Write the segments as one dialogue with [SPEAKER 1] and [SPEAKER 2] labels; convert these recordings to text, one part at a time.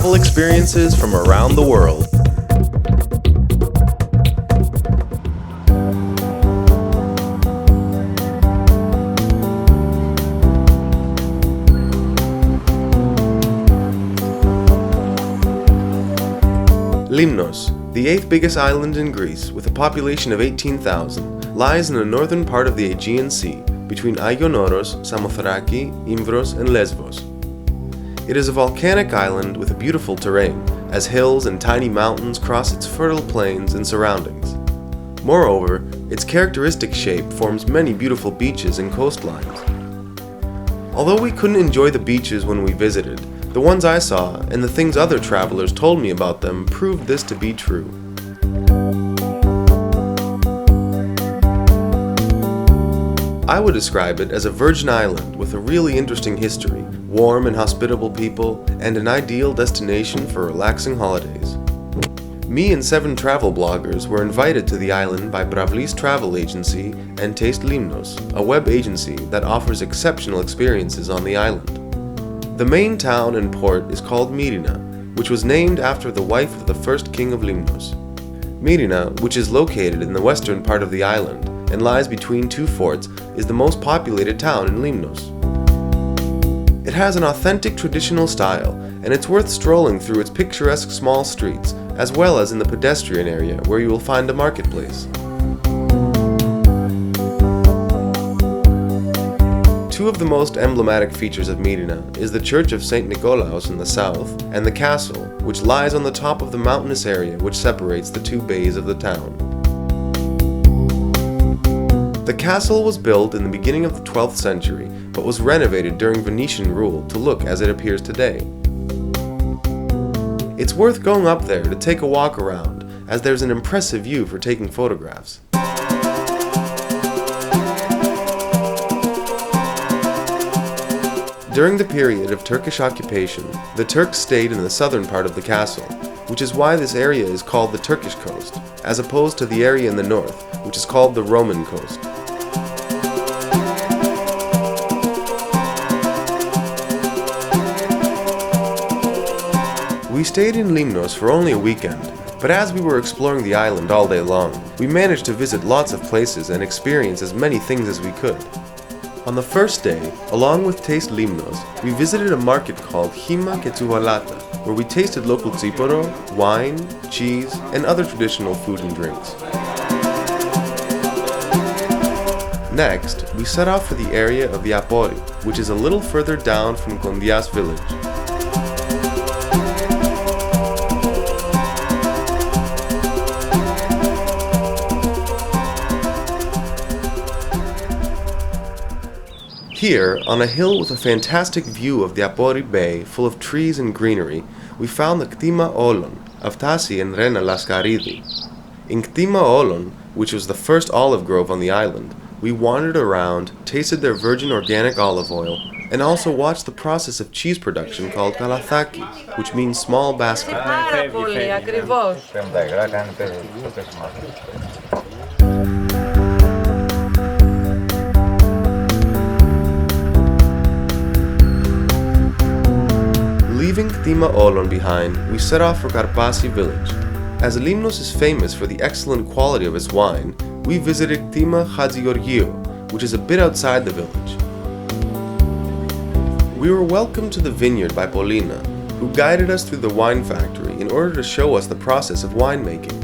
[SPEAKER 1] travel experiences from around the world. Lemnos, the 8th biggest island in Greece with a population of 18,000, lies in the northern part of the Aegean Sea, between Agion Oros, Samothrace, Imbros and Lesvos. It is a volcanic island with a beautiful terrain, as hills and tiny mountains cross its fertile plains and surroundings. Moreover, its characteristic shape forms many beautiful beaches and coastlines. Although we couldn't enjoy the beaches when we visited, the ones I saw and the things other travelers told me about them proved this to be true. I would describe it as a virgin island with a really interesting history, warm and hospitable people, and an ideal destination for relaxing holidays. Me and 7 travel bloggers were invited to the island by Pravlis Travel Agency and Taste Lemnos, a web agency that offers exceptional experiences on the island. The main town and port is called Medina, which was named after the wife of the first king of Lemnos. Medina, which is located in the western part of the island and lies between 2 forts, is the most populated town in Lemnos. It has an authentic traditional style, and it's worth strolling through its picturesque small streets, as well as in the pedestrian area where you will find a marketplace. Two of the most emblematic features of Medina is the Church of St. Nikolaos in the south and the castle, which lies on the top of the mountainous area which separates the 2 bays of the town. The castle was built in the beginning of the 12th century, but was renovated during Venetian rule to look as it appears today. It's worth going up there to take a walk around, as there's an impressive view for taking photographs. During the period of Turkish occupation, the Turks stayed in the southern part of the castle, which is why this area is called the Turkish coast, as opposed to the area in the north, which is called the Roman coast. We stayed in Lemnos for only a weekend, but as we were exploring the island all day long, we managed to visit lots of places and experience as many things as we could. On the first day, along with Taste Lemnos, we visited a market called Thema Olin, where we tasted local tsiporo, wine, cheese, and other traditional food and drinks. Next, we set off for the area of the Apori, which is a little further down from Kondias village. Here, on a hill with a fantastic view of the Apori Bay full of trees and greenery, we found the Thema Olin, Aftasi and Rena Lascaridou. In Thema Olin, which was the first olive grove on the island, we wandered around, tasted their virgin organic olive oil, and also watched the process of cheese production called kalathaki, which means small basket. Leaving Thema Olin behind, we set off for Karpasi village. As Lemnos is famous for the excellent quality of its wine, we visited Thema Hatzigeorgiou, which is a bit outside the village. We were welcomed to the vineyard by Paulina, who guided us through the wine factory in order to show us the process of winemaking.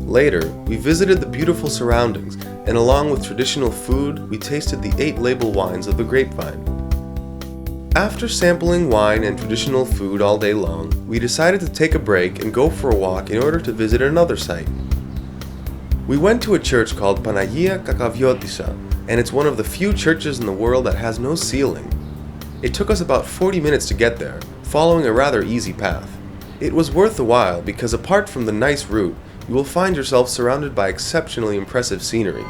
[SPEAKER 1] Later, we visited the beautiful surroundings, and along with traditional food, we tasted the 8 label wines of the grapevine. After sampling wine and traditional food all day long, we decided to take a break and go for a walk in order to visit another site. We went to a church called Panagia A Copy, and it's one of the few churches in the world that has no ceiling. It took us about 40 minutes to get there, following a rather easy path. It was worth the while because apart from the nice route, you will find yourself surrounded by exceptionally impressive scenery.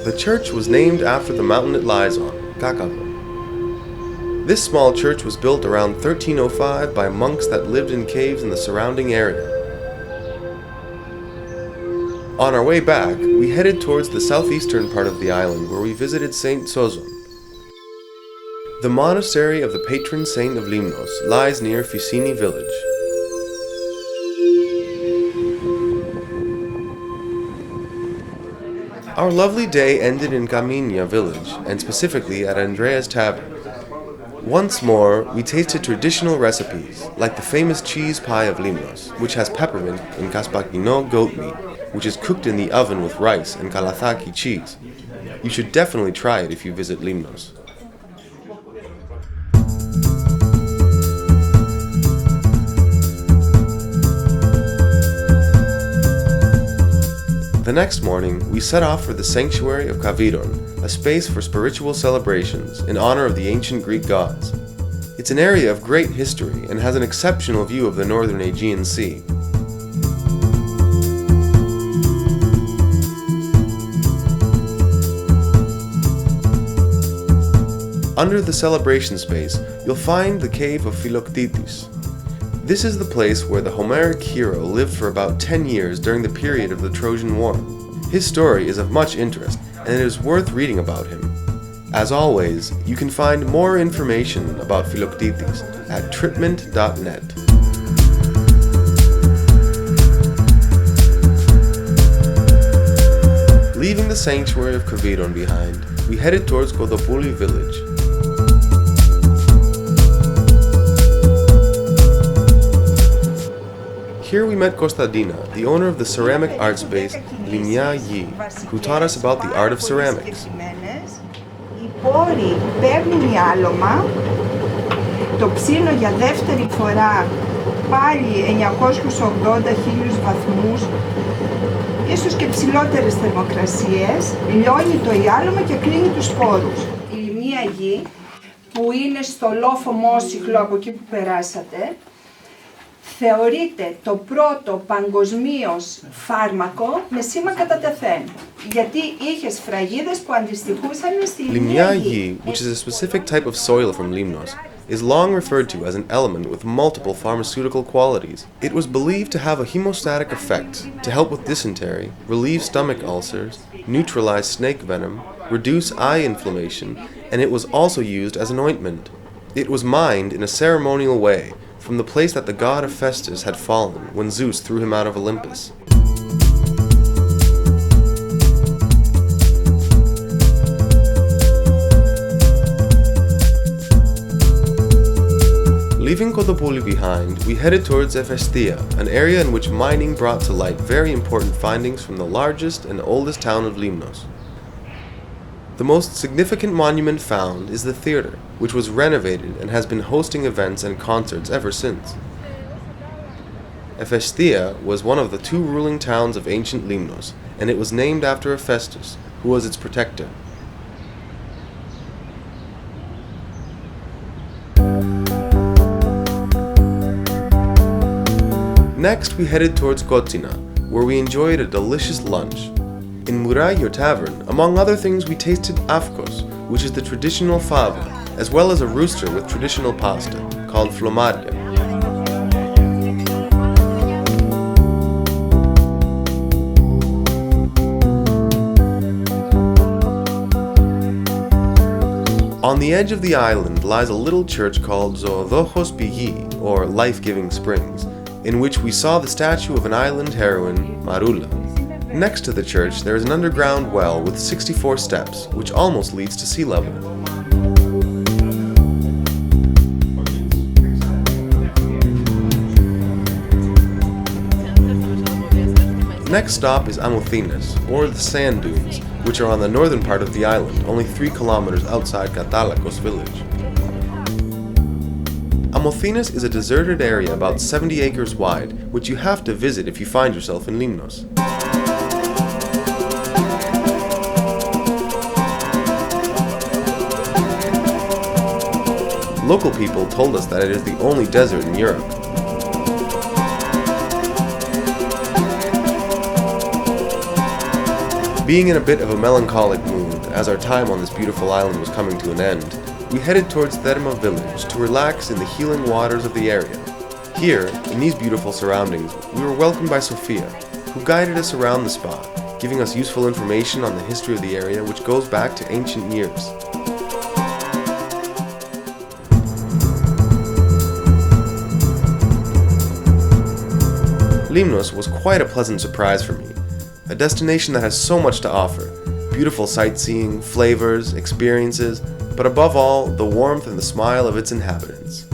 [SPEAKER 1] The church was named after the mountain it lies on, Kakava. This small church was built around 1305 by monks that lived in caves in the surrounding area. On our way back, we headed towards the southeastern part of the island where we visited Saint Sozin. The monastery of the patron saint of Lemnos lies near Fisini village. Our lovely day ended in Kaminia village, and specifically at Andrea's tavern. Once more, we tasted traditional recipes, like the famous cheese pie of Lemnos, which has peppermint and kaspakino goat meat, which is cooked in the oven with rice and kalathaki cheese. You should definitely try it if you visit Lemnos. The next morning, we set off for the sanctuary of Kavita, a space for spiritual celebrations in honor of the ancient Greek gods. It's an area of great history and has an exceptional view of the northern Aegean Sea. Under the celebration space, you'll find the cave of Philoctetes. This is the place where the Homeric hero lived for about 10 years during the period of the Trojan War. His story is of much interest, and it is worth reading about him. As always, you can find more information about Philoctetes at tripment.net. Leaving the sanctuary of Kavita behind, we headed towards Kodopouli village. Here we met Kostadina, the owner of the ceramic art space Lemnos, who taught us about the art of ceramics.
[SPEAKER 2] Η πόρη παίρνει άλωμα, το ψήνω για δεύτερη φορά πάλι 980.000 βαθμούς, ίσως και ψηλότερες θερμοκρασίες, λιώνει το άλωμα και κλείνει τους σπόρους. Η λιμνία γη, που είναι στο λόφο Μόσιχλο από εκεί που περάσατε, θεωρείται το πρώτο παγκοσμίως φάρμακο με σήμα κατά τεθέν, γιατί είχε σφραγίδες που αντιστοιχούσαν στη λιμνία γη,
[SPEAKER 1] which is a specific type of soil from Lemnos, is long referred to as an element with multiple pharmaceutical qualities. It was believed to have a hemostatic effect, to help with dysentery, relieve stomach ulcers, neutralize snake venom, reduce eye inflammation, and it was also used as an ointment. It was mined in a ceremonial way, from the place that the god Hephaestus had fallen when Zeus threw him out of Olympus. Leaving Kodopouli behind, we headed towards Thea, an area in which mining brought to light very important findings from the largest and oldest town of Lemnos. The most significant monument found is the theater, which was renovated and has been hosting events and concerts ever since. Thea was one of the two ruling towns of ancient Lemnos, and it was named after Hephaestus, who was its protector. Next, we headed towards Cortina, where we enjoyed a delicious lunch. In Murayo Tavern, among other things, we tasted afkos, which is the traditional fava, as well as a rooster with traditional pasta, called flomaria. On the edge of the island lies a little church called Zoodokos Pigi, or Life-Giving Springs, in which we saw the statue of an island heroine, Marula. Next to the church, there is an underground well with 64 steps, which almost leads to sea level. Next stop is Amothenas, or the sand dunes, which are on the northern part of the island, only 3 kilometers outside Katalakos village. Amothenas is a deserted area about 70 acres wide, which you have to visit if you find yourself in Lemnos. Local people told us that it is the only desert in Europe. Being in a bit of a melancholic mood, as our time on this beautiful island was coming to an end, we headed towards Thema village to relax in the healing waters of the area. Here, in these beautiful surroundings, we were welcomed by Sophia, who guided us around the spot, giving us useful information on the history of the area which goes back to ancient years. Lemnos was quite a pleasant surprise for me, a destination that has so much to offer, beautiful sightseeing, flavors, experiences, but above all, the warmth and the smile of its inhabitants.